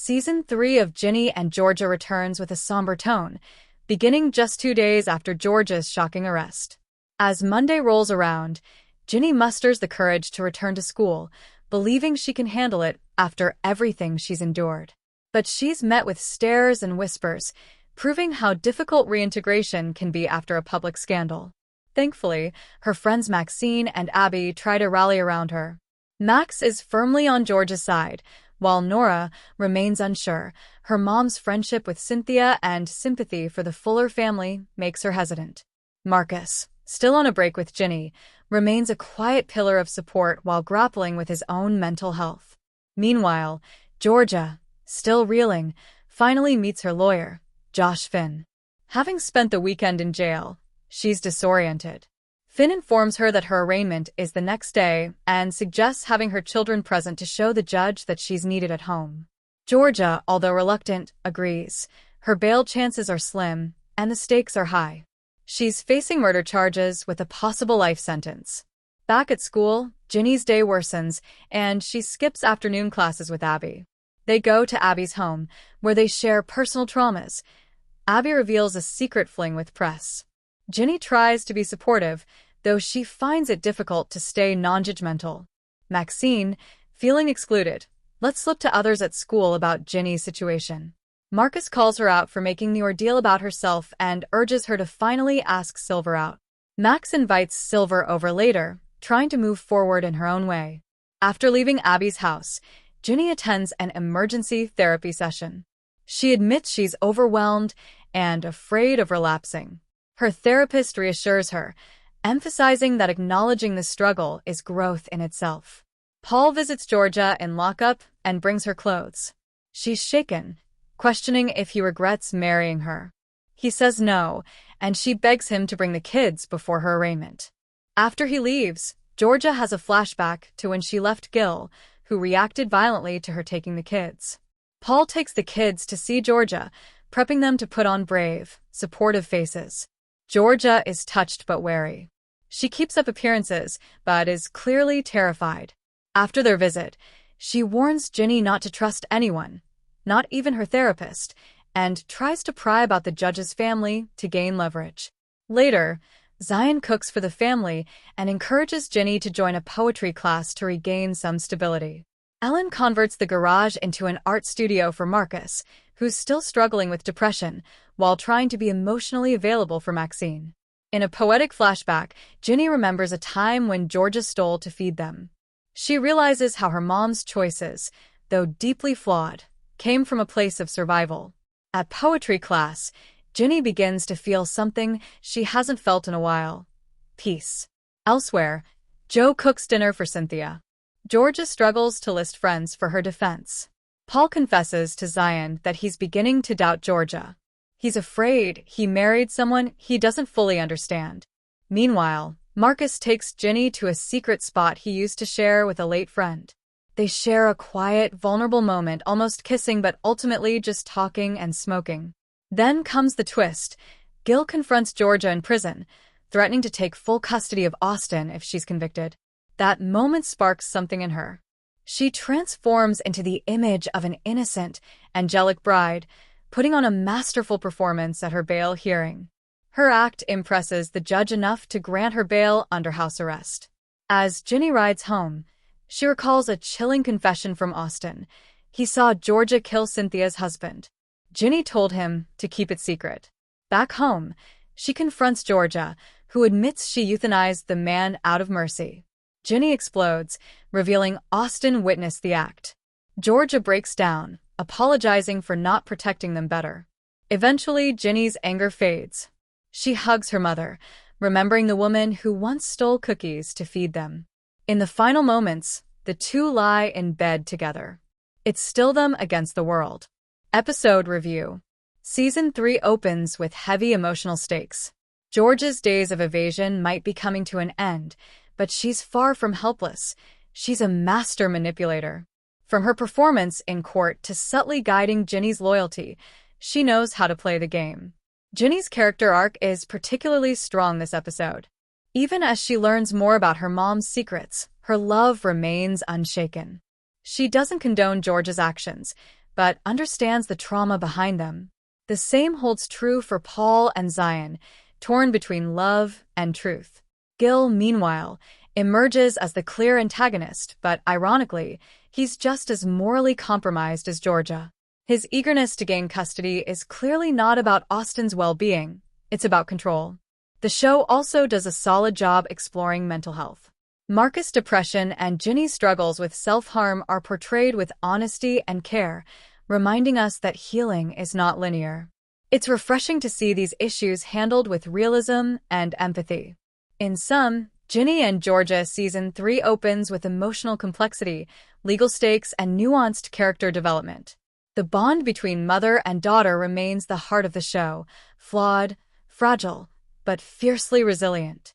Season 3 of Ginny and Georgia returns with a somber tone, beginning just 2 days after Georgia's shocking arrest. As Monday rolls around, Ginny musters the courage to return to school, believing she can handle it after everything she's endured. But she's met with stares and whispers, proving how difficult reintegration can be after a public scandal. Thankfully, her friends Maxine and Abby try to rally around her. Max is firmly on Georgia's side, while Nora remains unsure. Her mom's friendship with Cynthia and sympathy for the Fuller family makes her hesitant. Marcus, still on a break with Ginny, remains a quiet pillar of support while grappling with his own mental health. Meanwhile, Georgia, still reeling, finally meets her lawyer, Josh Finn. Having spent the weekend in jail, she's disoriented. Finn informs her that her arraignment is the next day and suggests having her children present to show the judge that she's needed at home. Georgia, although reluctant, agrees. Her bail chances are slim, and the stakes are high. She's facing murder charges with a possible life sentence. Back at school, Ginny's day worsens, and she skips afternoon classes with Abby. They go to Abby's home, where they share personal traumas. Abby reveals a secret fling with Press. Ginny tries to be supportive, though she finds it difficult to stay non-judgmental. Maxine, feeling excluded, lets slip to others at school about Ginny's situation. Marcus calls her out for making the ordeal about herself and urges her to finally ask Silver out. Max invites Silver over later, trying to move forward in her own way. After leaving Abby's house, Ginny attends an emergency therapy session. She admits she's overwhelmed and afraid of relapsing. Her therapist reassures her, emphasizing that acknowledging the struggle is growth in itself. Paul visits Georgia in lockup and brings her clothes. She's shaken, questioning if he regrets marrying her. He says no, and she begs him to bring the kids before her arraignment. After he leaves, Georgia has a flashback to when she left Gil, who reacted violently to her taking the kids. Paul takes the kids to see Georgia, prepping them to put on brave, supportive faces. Georgia is touched but wary. She keeps up appearances, but is clearly terrified. After their visit, she warns Ginny not to trust anyone, not even her therapist, and tries to pry about the judge's family to gain leverage. Later, Zion cooks for the family and encourages Ginny to join a poetry class to regain some stability. Ellen converts the garage into an art studio for Marcus, who's still struggling with depression, while trying to be emotionally available for Maxine. In a poetic flashback, Ginny remembers a time when Georgia stole to feed them. She realizes how her mom's choices, though deeply flawed, came from a place of survival. At poetry class, Ginny begins to feel something she hasn't felt in a while: peace. Elsewhere, Joe cooks dinner for Cynthia. Georgia struggles to list friends for her defense. Paul confesses to Zion that he's beginning to doubt Georgia. He's afraid he married someone he doesn't fully understand. Meanwhile, Marcus takes Ginny to a secret spot he used to share with a late friend. They share a quiet, vulnerable moment, almost kissing but ultimately just talking and smoking. Then comes the twist. Gil confronts Georgia in prison, threatening to take full custody of Austin if she's convicted. That moment sparks something in her. She transforms into the image of an innocent, angelic bride, putting on a masterful performance at her bail hearing. Her act impresses the judge enough to grant her bail under house arrest. As Ginny rides home, she recalls a chilling confession from Austin. He saw Georgia kill Cynthia's husband. Ginny told him to keep it secret. Back home, she confronts Georgia, who admits she euthanized the man out of mercy. Ginny explodes, revealing Austin witnessed the act. Georgia breaks down, apologizing for not protecting them better. Eventually, Ginny's anger fades. She hugs her mother, remembering the woman who once stole cookies to feed them. In the final moments, the two lie in bed together. It's still them against the world. Episode review. Season 3 opens with heavy emotional stakes. Georgia's days of evasion might be coming to an end, but she's far from helpless. She's a master manipulator. From her performance in court to subtly guiding Ginny's loyalty, she knows how to play the game. Ginny's character arc is particularly strong this episode. Even as she learns more about her mom's secrets, her love remains unshaken. She doesn't condone Georgia's actions, but understands the trauma behind them. The same holds true for Paul and Zion, torn between love and truth. Gil, meanwhile, emerges as the clear antagonist, but ironically, he's just as morally compromised as Georgia. His eagerness to gain custody is clearly not about Austen's well-being, it's about control. The show also does a solid job exploring mental health. Marcus' depression and Ginny's struggles with self-harm are portrayed with honesty and care, reminding us that healing is not linear. It's refreshing to see these issues handled with realism and empathy. In sum, Ginny and Georgia Season 3 opens with emotional complexity, legal stakes, and nuanced character development. The bond between mother and daughter remains the heart of the show, flawed, fragile, but fiercely resilient.